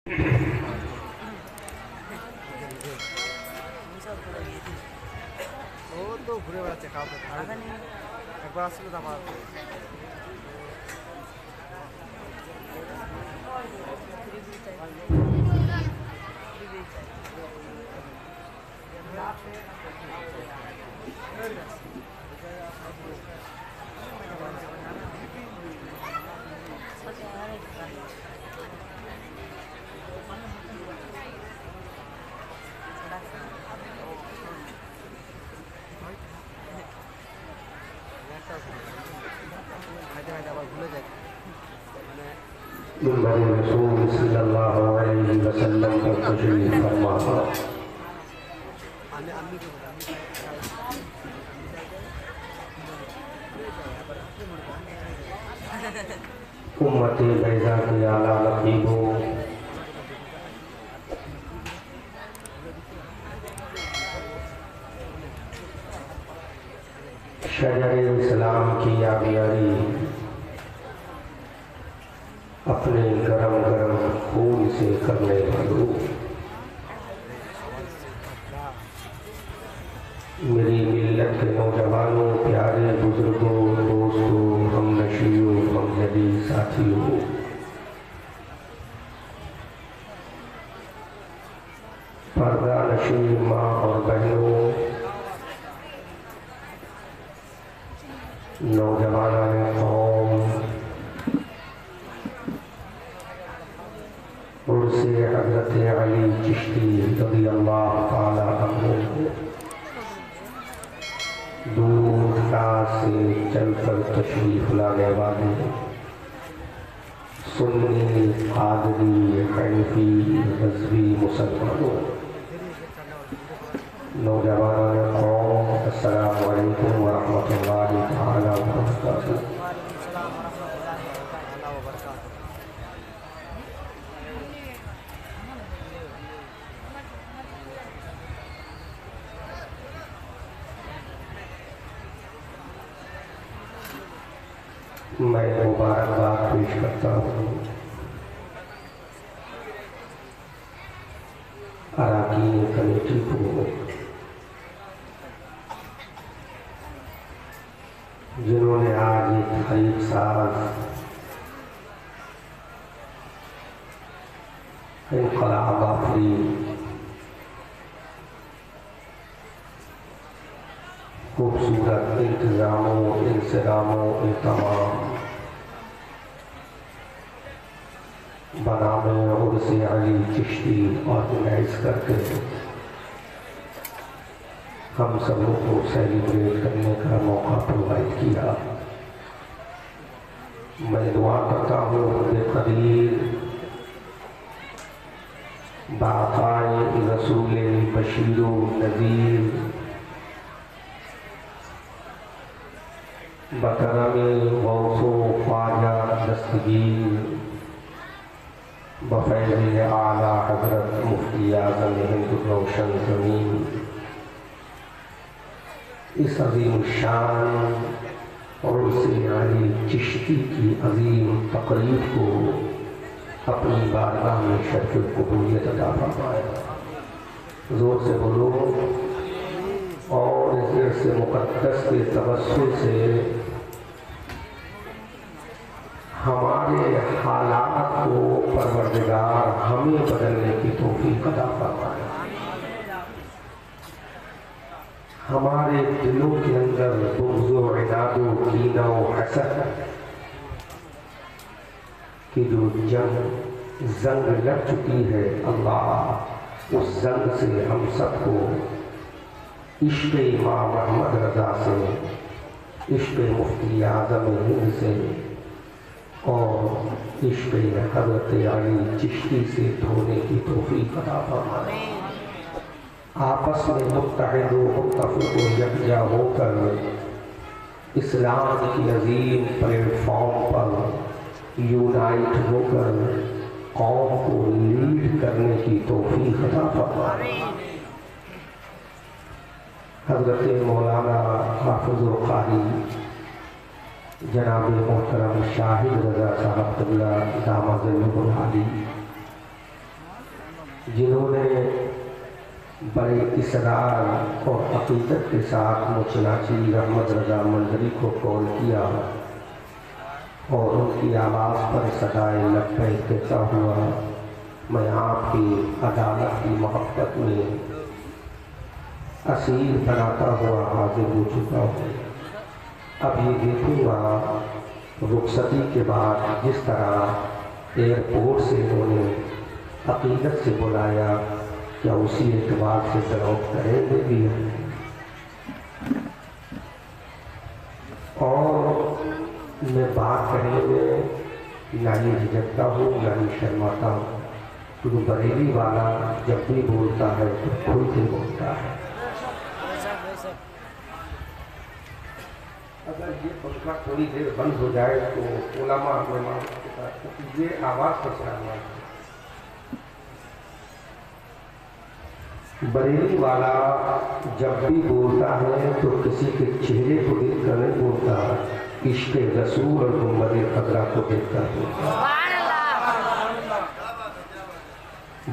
ও তো ঘুরে বেড়াচ্ছে কাউকে একবার আসছিল তো আমার আবার ভুলে যায় रसूल सल्लल्लाहु अलैहि वसल्लम पर तशरीफ फरमा। उम्मत बैज़ा के आला नक़ीबों, शजर इस्लाम की आबियारी अपने गरम गरम खून से करने वालों, मेरी मिल्लत के नौजवानों, प्यारे बुजुर्गों, दोस्तों, हमनशियों, ममजदी साथियों, पर्दा नशीन माँ और बहनों, नौजवान कौम, उर्से हज़रत अली चिश्ती रज़ियल्लाहु ताला अन्हु, दूर दराज से चलकर तशरीफ लाने वाले सुन्नी, कादरी, हनफी, रज़वी मुसलमानों, नौजवान कौम, अस्सलामु अलैकुम व रहमतुल्लाहि ताला व बरकातुहू। मैं मुबारकबाद पेश करता हूँ अरकान कमेटी को, जिन्होंने आज एक तहरीक साज इनक़लाब आफरीन खूबसूरत इंतज़ामों, इंसरामों, इत्माम बनामे उर्से अली चिश्ती ऑर्गेनाइज करके हम सबों को सेलिब्रेट करने का मौका प्रोवाइड किया। मैं दुआ करता हूँ बेकदीर बाक़ाए रसूल बशीरो नज़ीर बकरमे गौसो ख्वाजा दस्तगीर बफ़ैज़ आला हज़रत मुफ्ती आज़म हिंद रोशन ज़मीन, इस अज़ीम शान और उर्से अली चिश्ती की अज़ीम तक़रीब को अपनी बारगाह में शर्फ़ क़बूलियत अता फरमाए। ज़ोर से बोलो। और इस से मुक़द्दस के तवस्सुल से हमारे हालात को परवरदिगार हमें बदलने की तौफ़ीक़ अता फरमाए। हमारे दिलों के अंदर बुग़्ज़ व इनाद व कीना व हसद की जो जंग लग चुकी है, अल्लाह उस जंग से हम सबको इश्क़ इमाम अहमद रज़ा से, इश्क़ मुफ्ती आज़म हिंद से और इश्क़ हज़रत अली चिश्ती से धोने की तौफ़ीक़ अता फरमाए। आपस में मुत्तहिद व मुत्तफ़िक़ व यकजा होकर इस्लाम की अज़ीम प्लेटफॉर्म पर यूनाइट होकर कौम को लीड करने की तौफ़ीक़ अता फरमाए। हज़रत मौलाना हाफ़िज़ुल क़ारी जनाब मोहतरम शाहिद रज़ा साहब क़िबला दामद ज़िल्लुल आली जिन्होंने बड़े इसरार और अकीदत के साथ मुचनाची रहमत रजा मंजरी को कॉल किया और उनकी आवाज़ पर सदाए लब्बैक कहता हुआ मैं आपकी अदालत की मोहब्बत में असीर बनाता हुआ हाजिर हो चुका हूँ। अब ये देखूँगा रुखसती के बाद जिस तरह एयरपोर्ट से उन्होंने अकीदत से बुलाया, क्या उसी एतबार से ड्रॉप करेंगे भी और मैं बात करने में ना ही झिझकता हूँ ना ही शर्माता हूँ, क्योंकि बरेली वाला जब भी बोलता है तो खुल के बोलता है। अगर ये पंखा थोड़ी देर बंद हो जाए तो उलमा ये आवाज़ पहुँचाना है। बरेली वाला जब भी बोलता है तो किसी के चेहरे को देख कर नहीं बोलता, इश्क़ रसूल और गुंबद खतरा को देख कर बोलता।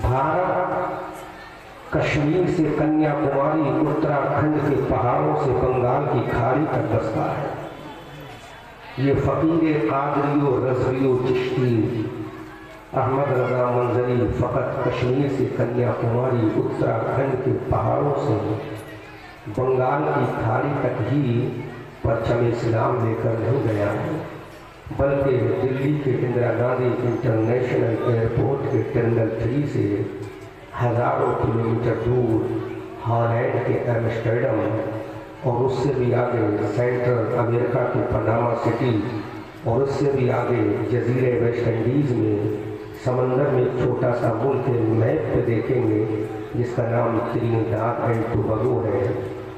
भारत कश्मीर से कन्याकुमारी, उत्तराखंड के पहाड़ों से बंगाल की खाड़ी तक बसता है। ये फ़कीर कादरियो रज़वियो चिश्ती अहमद रज़ा मंजरी फ़कत कश्मीर से कन्याकुमारी, उत्तराखंड के पहाड़ों से बंगाल की खाड़ी तक ही परचम इस्लाम लेकर नहीं गया है, बल्कि दिल्ली के इंदिरा गांधी इंटरनेशनल एयरपोर्ट के टर्मिनल 3 से हज़ारों किलोमीटर दूर हॉलैंड के एम्स्टर्डम और उससे भी आगे सेंट्रल अमेरिका के पनामा सिटी और उससे भी आगे जजीरे वेस्ट इंडीज़ में समंदर में एक छोटा सा मुल्क मैप पे देखेंगे जिसका नाम त्रिनिदाद एंड टोबैगो है।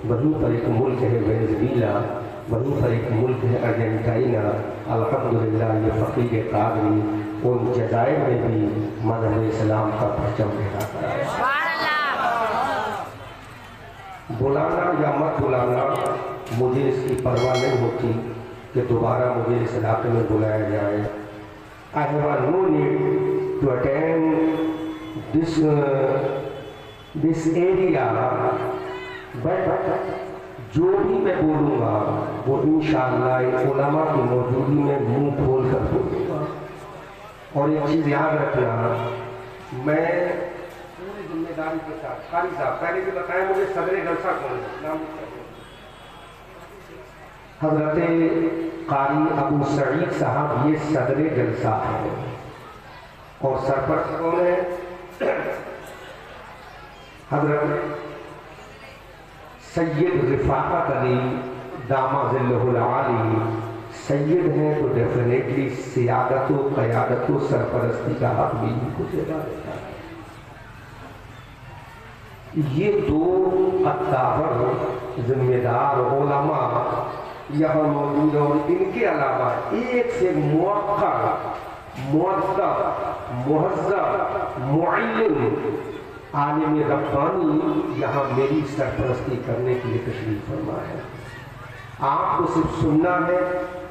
वहीं पर एक मुल्क है वेनेज़ुएला, वहीं पर एक मुल्क है अर्जेंटीना। अल्हम्दुलिल्लाह ये फ़कीर कादरी उन जज़ायर में भी मज़हब इस्लाम का परचम लहराता है। बुलाना या मत बुलाना मुझे इसकी परवाह नहीं होती कि दोबारा मुझे इस इलाके में बुलाया जाए। I have no need to attend this area, but जो भी मैं बोलूँगा वो इंशाअल्लाह इन उलमा की मौजूदगी में मुंह खोल कर बोलूँगा। और एक चीज़ याद रखना, मैं पूरी जिम्मेदारी के साथ कारी साहब पहले भी बताया मुझे सदर जलसा कौन है, हज़रत कारी अबू सईद साहब ये सदर जलसा है और सरपरस्त कौन है? हज़रत सैयद रिफाकत अली दामाज़िल्लहुल आली सैयद हैं तो डेफिनेटली सियादत व क़यादत व सरपरस्ती का हक भी इनको देना रहता है। ये दो अत्तावर जिम्मेदार उलमा यहाँ मौजूद और इनके अलावा एक से मुअक्कर, मुअद्दब, मुहज़्ज़ब, मुअल्लिम आलिम रब्बानी यहाँ मेरी सरपरस्ती करने के लिए तशरीफ़ फरमा है। आपको सिर्फ सुनना है,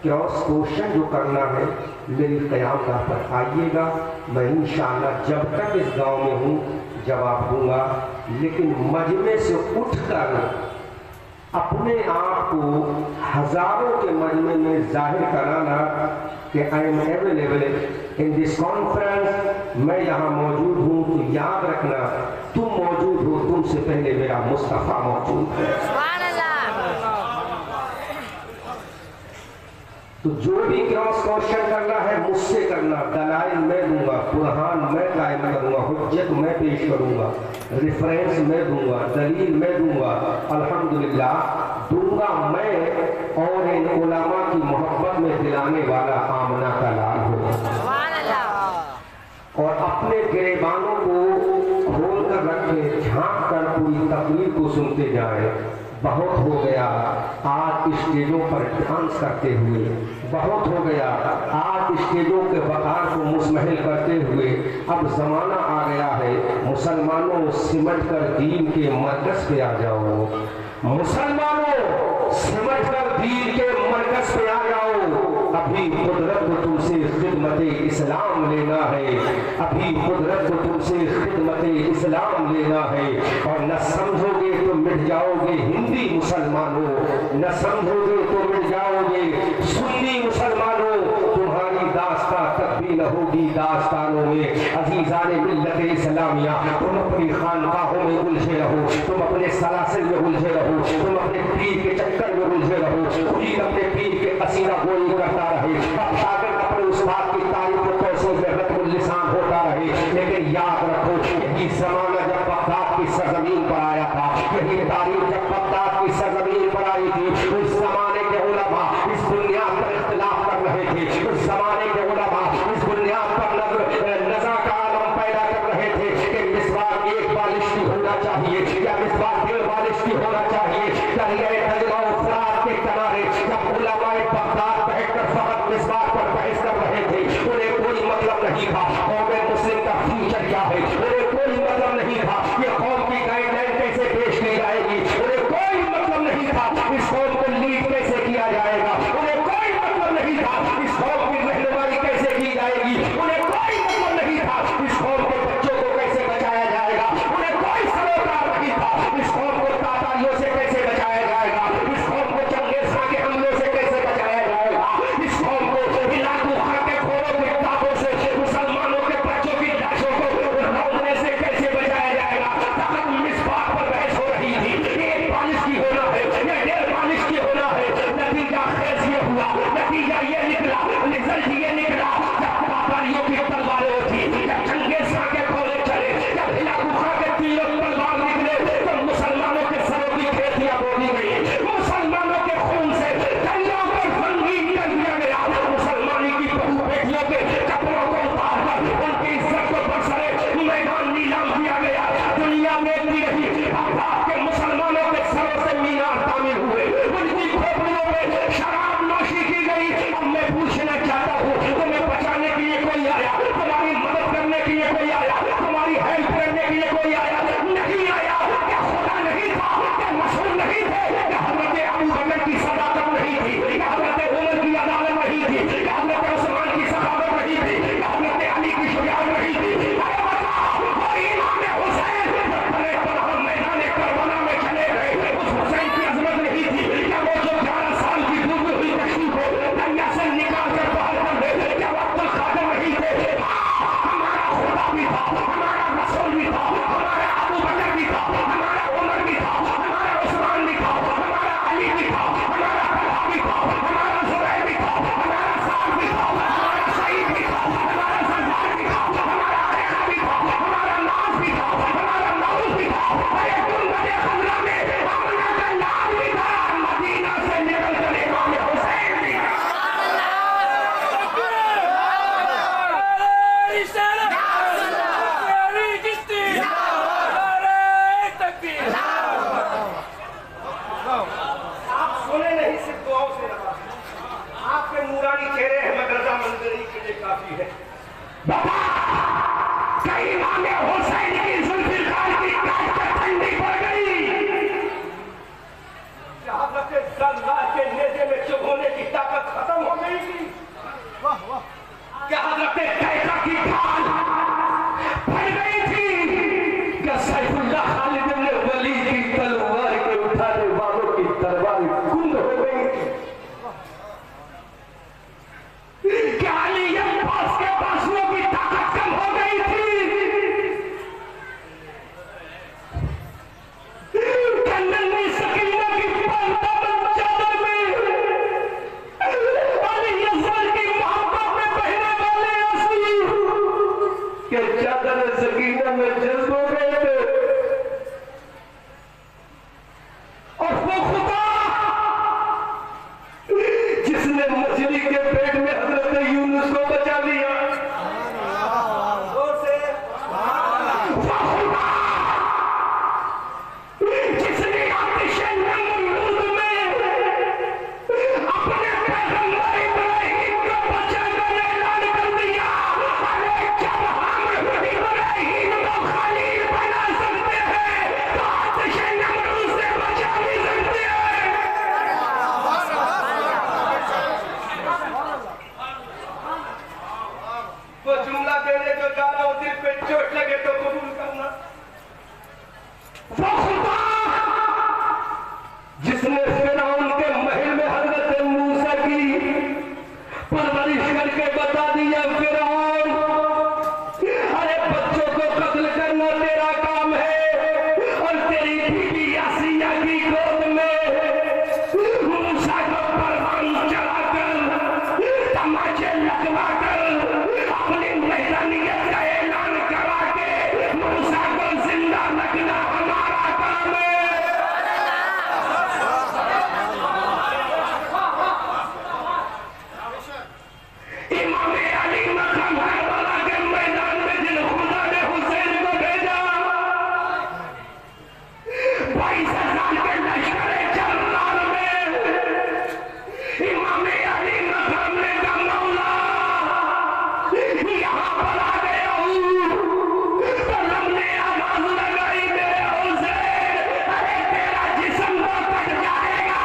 क्रॉस क्वेश्चन जो करना है मेरी क़यामगाह पर आइएगा। मैं इंशाअल्लाह जब तक इस गांव में हूँ जवाब दूंगा, लेकिन मजमे से उठकर अपने आप को हज़ारों के मजमे में जाहिर कराना कि I am available in this conference, मैं यहाँ मौजूद हूँ, तो याद रखना तुम मौजूद हो, तुमसे पहले मेरा मुस्तफ़ा मौजूद है। तो जो भी क्रॉस क्वेश्चन करना है मुझसे करना, दलाइल मैं दूंगा, बुरहान मैं कायम करूंगा, हुज्जत मैं पेश करूंगा, रेफरेंस मैं दूंगा, दलील मैं दूंगा, अल्हम्दुलिल्लाह दूंगा मैं। और इन उलमा की मोहब्बत में दिलाने वाला आमना का लाल होगा और अपने गिरेबानों को खोल कर रखे, झांक कर पूरी तकरीर को सुनते जाए। बहुत हो गया आज स्टेजों पर डांस करते हुए, बहुत हो गया आज स्टेजों के वक़ार को मुस्महिल करते हुए। अब ज़माना आ गया है मुसलमानों सिमट कर दीन के मरकज़ पे आ जाओ, मुसलमानों सिमट कर दीन के मरकज़ पे आ जाओ। अभी कुदरत को तुमसे खिदमत इस्लाम लेना है, अभी कुदरत को तुमसे खिदमत मिल्लत इस्लाम लेना है। और न समझोगे तो मिट जाओगे हिंदी मुसलमानों, न समझोगे तो मिट जाओगे सुन्नी मुसलमानों, तुम्हारी दास्ता तक भी न होगी दास्तानों में। अजीजान मिल्लत इस्लामिया, तुम अपनी खानकाहों में उलझे रहो, तुम अपने सलासिल में उलझे रहो, तुम अपने पीर के चक्कर में उलझे रहो, पीर अपने पीर के असीना गोई करता रहे, अब शागिर्द अपने उस्ताद की तारीफ को तौसीफ में रत्बुल लिसान होता रहे। लेकिन याद रखो, यही जमाना जब बगदाद की सरजमीन पर आया था, यही तारीफ जब बगदाद की सरजमीन पर आई थी, उस जमाने के उलमा इस बुनियाद पर इख्तिलाफ कर रहे थे, उस जमाने के उलमा इस बुनियाद पर नज़ा का आलम पैदा कर रहे थे कि मिसवाक एक बालिश की होना चाहिए या मिसवाक डेढ़ बालिश की होना चाहिए। दरियाए तजवा फुरात के किनारे जब उलमाए बगदाद बैठकर फकत मिसवाक पर बहस कर रहे थे, उन्हें कोई मतलब नहीं था कौम मुस्लिम का फ्यूचर क्या है, उन्हें कोई मतलब नहीं था ये कौम की गाइडलाइन कैसे पेश की जाएगी, उन्हें कोई मतलब नहीं था इस कौम को लीड कैसे किया जाएगा, उन्हें कोई मतलब नहीं था इस कौम की रहनुमाई कैसे की जाएगी, उन्हें कोई मतलब नहीं था इस कौम के बच्चों को कैसे बचाया जाएगा, उन्हें कोई सरोकार नहीं था इस कौम को तातारियों से कैसे बचाया जाएगा, इस कौम को चंगेज खां के हमलों से कैसे बचाया जाएगा, इस कौम को हिलाकू खां के खोरों के किताबों से मुसलमानों के बच्चों की लाशों को रौंदने से कैसे बचाया जाएगा। तब इस बात पर बहस हो रही थी, एक बालिश की होना है या डेढ़ बालिश की होना है। नतीजा खेस ये हुआ, नतीजा ये निकला, रिजल्ट ये निकला, जब तातारियों की तलवारें उठी, जब चंगेज खां के खोरे चले, जब हिलाकू खां के तीरों तलवार निकले, तो मुसलमानों के सरों की खेतियां बोली गई, मुसलमानों के खून से दरियाओं पर रंगीन कर दिया गया, मुसलमानी की बहू बेटियों के कपड़ों को उतारकर उनकी इज्जत को बरसरे मैदान नीलाम किया गया। दुनिया में इतनी रही, बगदाद के मुसलमानों के सरों से मीनार तामीर हुए, उनकी खोपड़ियों में शराब नोशी की गई। अब मैं पूछना चाहता हूँ, तुम्हें बचाने के लिए कोई आया, तुम्हारी मदद करने के लिए कोई आया, तुम्हारी हेल्प करने के लिए कोई आया? नहीं आया। क्या खुदा नहीं था? क्या मशहूर नहीं थे? क्या हजरत अबू बकर की सदाकत नहीं थी? क्या हजरत उमर की अदालत नहीं थी? क्या हजरत उस्मान की सखावत नहीं थी? क्या हजरत अली की शुजाअत नहीं थी? अरे बताओ, वो इमाम हुसैन बड़े पर मैदान करबला में चले गए, उस हुसैन की अजमत नहीं थी? क्या वो जो 11 साल की डूबी हुई कश्ती को दरिया से निकाल कर बाहर कर दे, क्या वो अब्दुल कादिर नहीं थे? हमारा खुदा भी था, हमारा रसूल भी था, हमारा अबू बकर भी था, हमारा उमर भी था, हमारा उस्मान भी था, हमारा अली भी था, हमारा तलहा भी था, हमारा जुबैर भी था, हमारा साद भी था, हमारा सईद भी था, हमारा सलमान भी था, हमारा अरेखा भी था, हमारा नाज भी था, हमारा नौज भी था। अरे गुंबदे खजरा में अपना का नाम भी था, मदीना से निकल कर इमाम हुसैन भी था। आप सुने नहीं, सिर्फ दुआओं से रहा, आपके नूरानी चेहरे अहमद रजा मंजरी के लिए काफी है। बाबा कहीं इमाम हुसैन की जुल्फिकार की काट पर ठंडी पड़ गई, क्या हजरत जल्लाल के नेज़े में चुभोने की ताकत खत्म हो गई थी? वाह वाह, क्या हजरत कैसा की ढाल फट गई थी? क्या सैफुल्लाह खालिद इब्न वलीद की तलवार के उठाने वालों की तलवार कुंद हो गई थी? क्या अली अब्बास के बाजुओं की ताकत कम हो गई थी? कन्ननी सकीना की पंतावन चादर में अली अज़हर की मोहब्बत में बहने वाले आंसू के चादर सकीना में जज्ब हो गए थे। और वो खुदा जिसने मछली के पेट में हजरत यूनुस को बचा लिया, जिसने आतिश नमरूद में अपने पैगंबर इब्राहीम को बचा कर ऐलान कर दिया। अरे जब हम इब्राहीम को खलील बना सकते हैं तो आतिश नमरूद से बचा भी सकते हैं। वो जुमला देने जो जा रहा हूं, दिल पे चोट लगे तो कबूल करना। वो खुदा जिसने फिरौन के महल में हजरत मूसा की परवरिश करके बता दिया, फिरौन अरे बच्चों को कत्ल करना तेरा काम है, और तेरी बीबी आसिया की गोद में मूसा को परवान चढ़ाकर तमाचे लगवाकर अपनी मैदानियत का ऐलान करा के मूसा को जिंदा रखना हमारा काम है। इमाम अली मकाम करबला के मैदान में जिन खुदा ने हुसैन को भेजा, 22,000 के लश्कर जर्रार में इमाम अली मकाम ने कहा, मौला यहाँ पर आ गया हूँ, तो हमने आवाज लगाई, मेरे हुसैन अरे तेरा जिस्म तो कट जाएगा,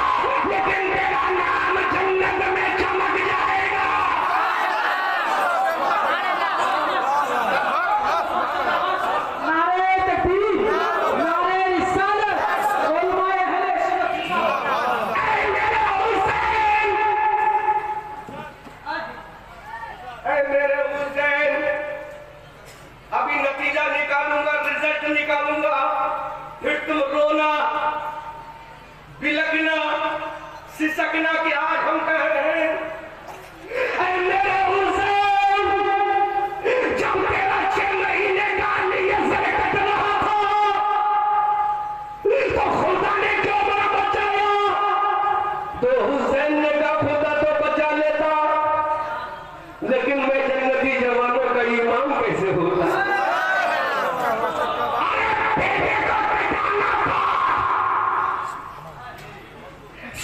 लेकिन तेरा नाम जन्नत में चमक जाएगा। नारे तकबीर, नारे रिसालत, उलमाए अहले सुन्नत। ऐ मेरे हुसैन, ऐ मेरे हुसैन, अभी नतीजा निकालूंगा, रिजल्ट निकालूंगा, फिर तुम रोना, बिलकना, सिसकना कि आज हम कह रहे हैं। ऐ मेरे हुसैन, जब तेरा 6 महीने का लिए सर कट रहा था, तो खुदा ने क्यों ना बचाया? तो हुसैन ने कहा खुदा तो बचा लेता, लेकिन मैं जन्नती जवानों का इमाम कैसे होता? अरे बेटे को बचाना था,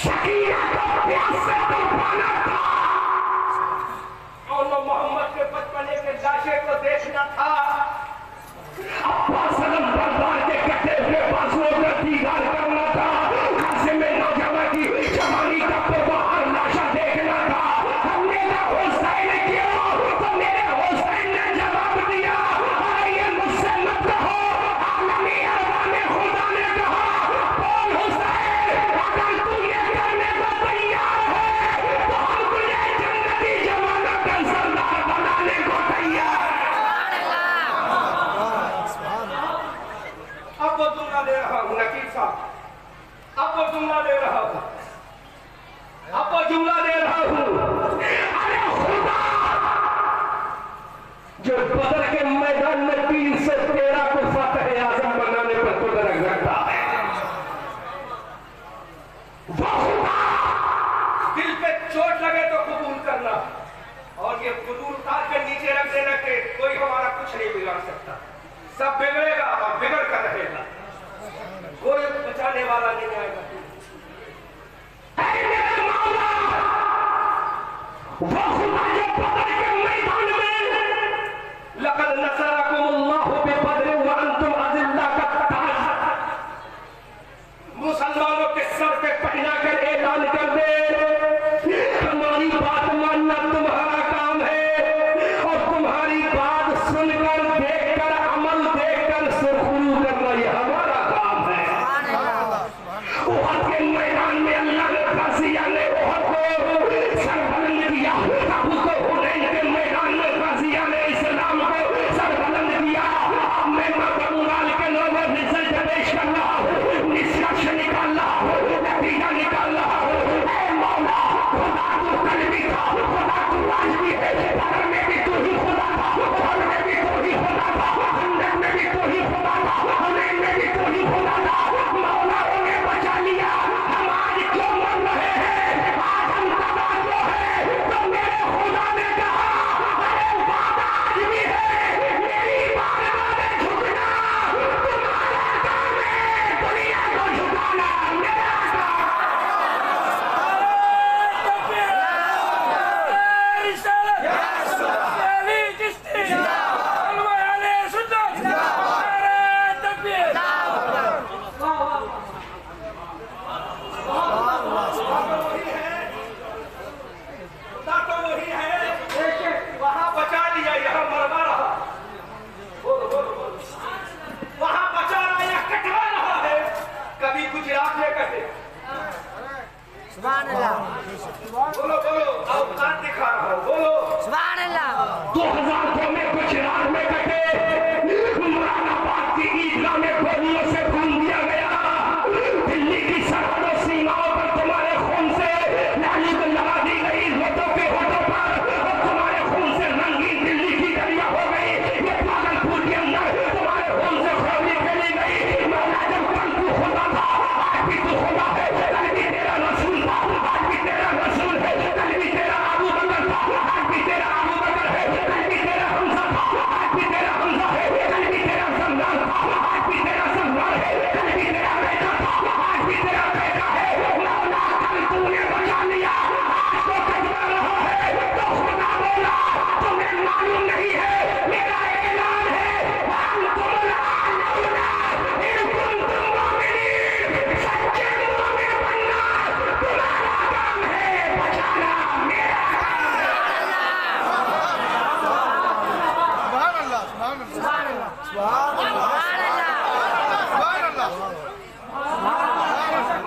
शकीना को प्यास से तड़पाना था, और मोहम्मद के बचपने के लाशे को देखना था, अब्बास सलम बरदार के कटे हुए बाजुओं का दीदार करना था, कासिम नौजवान की जवानी का बाहर लाशा देखना था। हमने कहा हुसैन क्यों? तो मेरे हुसैन ने जवाब दिया, अरे ये मुझसे मत कहो, आलमी अरबा में खुदा ने कहा, बोल हुसैन, अगर तू ये करने को तैयार है तो हम तुझे जन्नती जवानों का सरदार बनाने को तैयार है। अब वो जुमला दे रहा हूं नकीब साहब, अब वो जुमला दे रहा हूं, अब वो जुमला दे रहा हूं। अरे खुदा जो बदर के मैदान में 313 को फतेह आजम बनाने पर कुदरत रखता है, वो खुदा दिल पे चोट लगे तो कबूल करना, और ये कबूल उतार के नीचे रख देना कि कोई हमारा कुछ नहीं बिगाड़ सकता, सब बिगड़ेगा और बिगड़ कर रहेगा, कोई बचाने वाला नहीं आएगा। ऐ मेरे मौला, वो खुदा जो बदर के मैदान में लक़द नसरकुमुल्लाहु बिबद्र व अंतुम अज़िल्ला का ताज मुसलमानों के सर पे पहना कर ऐलान कर दे, हमारी बात मानना तुम्हारा काम है, और तुम्हारी बात सुनकर, देखकर, अमल देखकर सुरखरू करना ये हमारा काम है।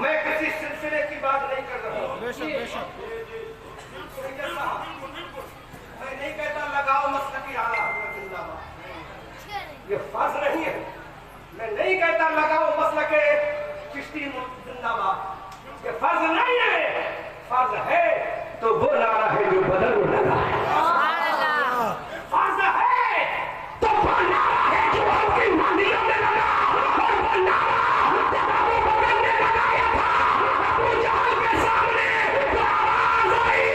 मैं किसी सिलसिले की बात नहीं कर रहा हूँ। मैं नहीं कहता लगाओ मसलकी आला हज़रत जिंदाबाद, ये फर्ज नहीं है। मैं नहीं कहता लगाओ मसलके चिश्ती जिंदाबाद, ये फर्ज नहीं है। फर्ज है तो वो नारा है जो बदल में लगा है। फर्ज है तो वो नारा है जो आपकी मंदिरों में लगा, और वो नारा जब अबू बकर ने लगाया था अबू जहल के सामने, तो आवाज आई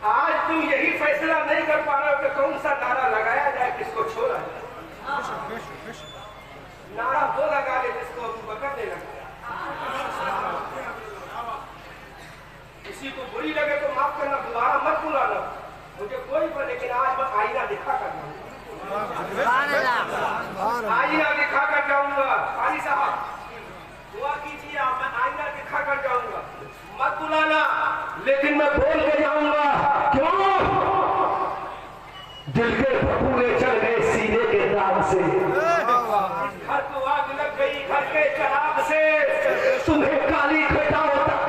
आज तुम यही फैसला नहीं कर पा रहे हो कि कौन सा नारा लगाया जाए, किसको छोड़ा जाए। नारा वो लगा ले जिसको अबू बकर ने लगाया। किसी को बुरी लगे तो माफ करना, दोबारा मत बुलाना मुझे कोई पर, लेकिन आज मैं आईना दिखा कर जाऊंगा, आईना दिखा कर जाऊंगा। काली साहब दुआ कीजिए, आप, मैं आईना दिखा कर जाऊंगा, मत बुलाना, लेकिन मैं बोल के जाऊंगा। क्यों? दिल के भपूरे चल गए सीने के दाग से, घर को आग लग गई घर के चराग से, तुम्हें काली घटाओ तक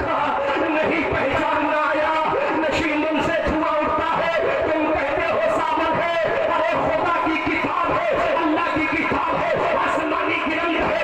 नहीं पहचानना आया, नशीमुन से धुआं उठता है, तुम कहते हो सावन है, अरे खुदा की किताब है, अल्लाह की किताब है, आसमानी गिरंग है,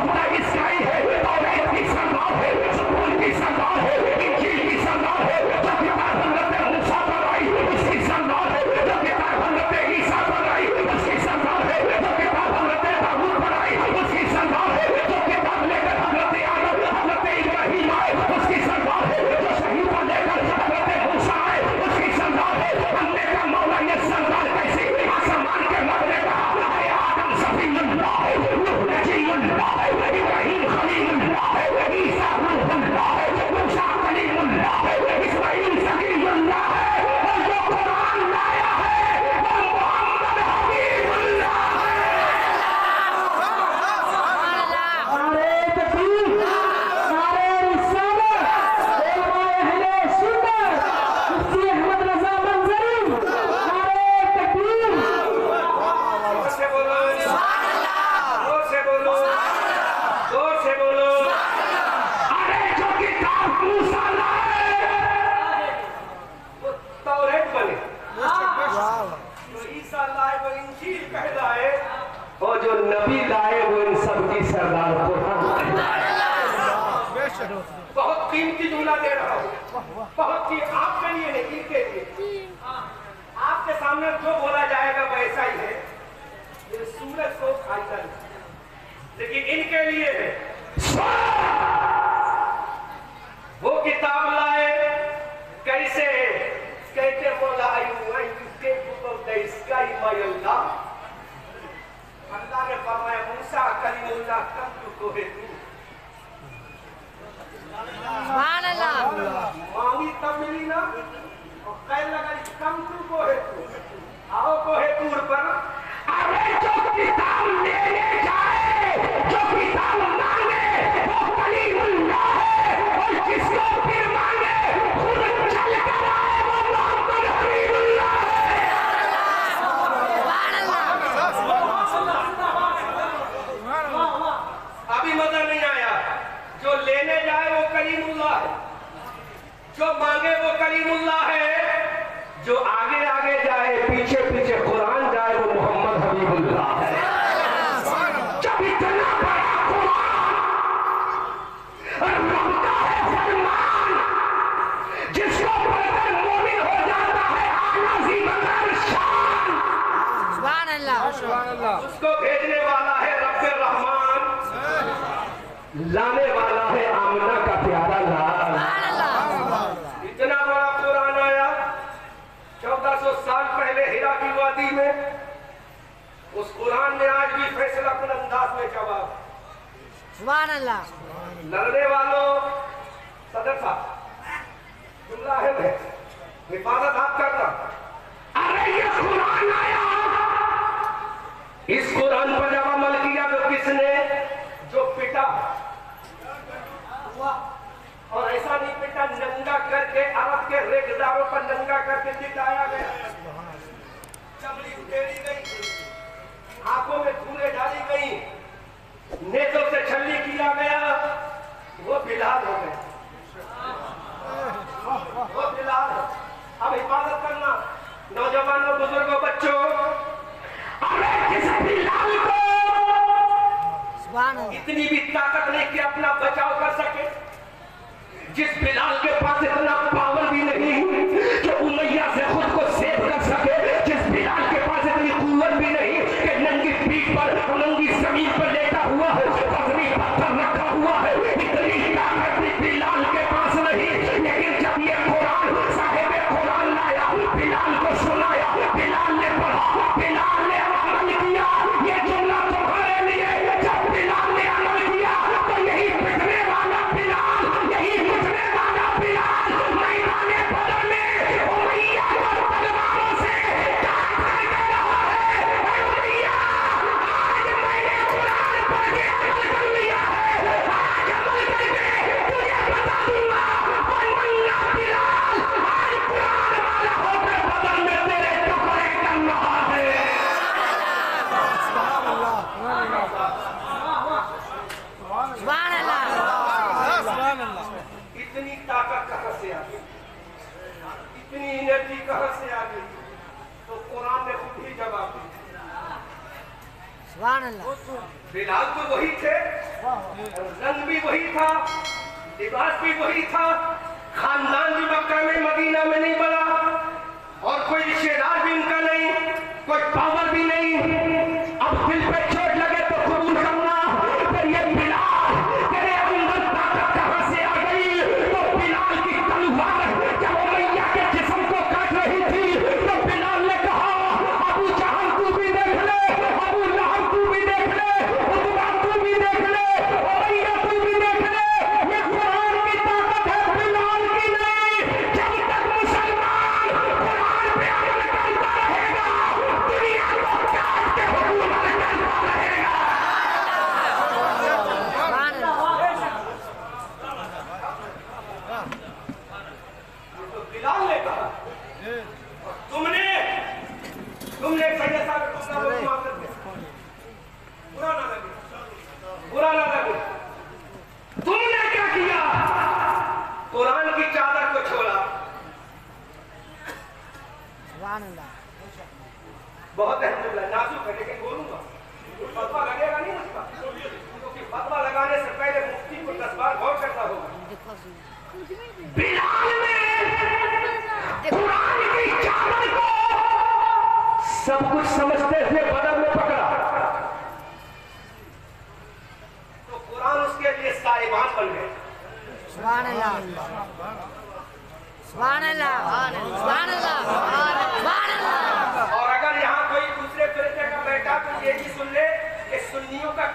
खुदा की स्काई है, तौरात की सरदार है, ज़बूर की सरदार है, इंजील की सरदार है, जो किताब हज़रत मूसा पर आई उसकी सरदार है, जो किताब हज़रत ईसा पर आई उसकी सरदार है, जो किताब हज़रत दाऊद पर आई उसकी सरदार है, जो किताब लेकर हज़रत आदम हज़रत इब्राहिम आए उसकी सरदार है, जो सही पर लेकर हज़रत मूसा आए उसकी सरदार है। हमने कहा मौला ये सरदार कैसी? आसमान के मरने कहा है आदम सफीउल्लाह है, नूह नजीउल्लाह है, इब्राहिम खलीलुल्लाह है, ईसा रूहुल्लाह है, मूसा कलीमुल्लाह है, इस्माईल सकीयुल्लाह है, और जो कुरान लाया है वो मोहम्मद हबीबुल्लाह है। नारे तकबीर, नारे रिसालत, उलमाए अहले सुन्नत, मुफ्ती अहमद रज़ा मंजरी, नारे तकबीर। जोर से बोलो, जोर से बोलो, जोर से बोलो। अरे जो किताब मूसा लाए वो तौरात बने, जो ईसा लाए वो इंजील कहलाए, और जो नबी लाए वो इन सब की सरदार कुरान कहलाए। बहुत कीमती जुमला दे रहा हूँ, बहुत ही आपके लिए नहीं, इनके लिए। आपके सामने जो बोला जाएगा वैसा ही है, ये सूरज को खाइता नहीं, लेकिन इनके लिए है। वो किताब लाए कैसे? कहते बोला अल्लाह ने फरमाया मूसा कलीमुल्लाह कम को है तू, सुभान अल्लाह, मांगी तब मिली ना, और कह लगा कम तू को है तू, आओ को है तूर पर। अरे जो किताब लेने जाए, जो किताब मांगे वो कलीमुल्लाह है, और जिसको फिर मांगे खुद चल कर आए वो मोहम्मद हबीबुल्लाह है। अभी मजा नहीं आया। जो लेने जाए वो कलीमुल्लाह है, जो मांगे वो कलीमुल्लाह है, जो आगे आगे जाए पीछे पीछे कुरान जाए वो मोहम्मद हबीबुल्लाह है। जब इतना बड़ा कुरान रखता है फरमान, जिसको पढ़कर मोमिन हो जाता है आला ज़ीबतर शान, सुभान अल्लाह, उसको भेजने वाला है रब्बे रहमान, लाने वाला है आमना का प्यारा लाल। इतना बड़ा कुरान आया 1400 साल पहले हिरा की वादी में। उस कुरान में आज भी फैसला कुल अंदाज में जवाब। सुभान अल्लाह, लड़ने वालों, सदर साहब जुमला है मैं, हिफाजत आप करना। अरे ये कुरान आया इस कुरान पर जब अमल किया तो किसने? जो पिटा, और ऐसा नहीं पिटा, नंगा करके अरब के रेगदारों पर नंगा करके पिटाया गया, चमड़ी उतेरी गई, आंखों में धूलें डाली गई, नेत्रों से छल्ली किया गया, वो बिलाल हो गए, वो बिलाल। अब हिफाजत करना नौजवानों, बुजुर्गों, बच्चों, अरे किस बिलाल को इतनी भी ताकत नहीं कि अपना बचाव कर सके, जिस बिलाल के पास इतना पावर भी नहीं कि उमैया से खुद को सेव कर सके, जिस बिलाल के पास इतनी कुव्वत भी नहीं कि नंगी पीठ पर, नंगी जमीन पर लेटा हुआ है, पगड़ी पत्थर रखा हुआ है, इतनी ताकत भी बिलाल के पास नहीं। लेकिन जब ये कुरान साहिब कुरान लाया, बिलाल को सुनाया, बिलाल ने पढ़ा, बिलाल ने अमल किया। ये जुमला तुम्हारे लिए, जब बिलाल ने अमल किया तो यही पिटने वाला बिलाल, यही मुझने वाला बिलाल मैदाने बदर में उमैया को तलवारों से काट कर रहा है। उमैया, आज मैंने कुरान पढ़ के अमल कर लिया है, आज अमल करके तुझे बता दूंगा, मन्ना बिलाल आज कुरान वाला होकर बदर में तेरे टुकड़े कर रहा है। सुभान अल्लाह। इतनी ताकत कहां से आ गई, इतनी एनर्जी कहां से आ गई? तो कुरान ने खुद ही जवाब दिया। सुभान अल्लाह। बिलाल तो वही थे, रंग भी वही था, लिबास भी वही था, खानदान भी मक्का में मदीना में नहीं बना, और कोई रिश्तेदार भी उनका नहीं, कोई पावर भी नहीं। अब दिल पे चोट लगे तो कबूल करना, फिर ये बिलाल तेरे अंदर ताकत कहां से आ गई? तो बिलाल की तलवार जब उमैया के जिस्म को काट रही थी तो बिलाल ने कहा, अबू जहल तू भी देख ले, अबू लहब तू भी देख ले, उतबा तू भी देख ले, उमैया तू भी देख ले, ये कुरान की ताकत है, बिलाल की नहीं। जब तक मुसलमान कुरान पे अमल करता रहेगा, दुनिया को काट के हुकूमत करता रहेगा। सुभान अल्लाह। तो बिलाल ने कहा, तुमने सैयद साहब को माफ कर दिया, बुरा ना लगे, बुरा ना लगे। तुमने क्या किया? कुरान की चादर को छोड़ा। सुभान अल्लाह। बहुत अहम जुमला, नाजुक है लेकिन बोलूंगा, फतवा लगेगा नहीं उसका, क्योंकि फतवा लगाने से पहले मुफ्ती को 10 बार गौर करना होगा। बिलाल ने कुरान की चादर को सब कुछ समझते हुए बदर में पकड़ा, तो कुरान उसके लिए साहिबान बन गए। सुभान अल्लाह। सुभान अल्लाह। सुभान अल्लाह। सुभान अल्लाह। और अगर यहाँ कोई दूसरे फिरके का बैठा तो ये भी सुन ले कि सुन्नियों का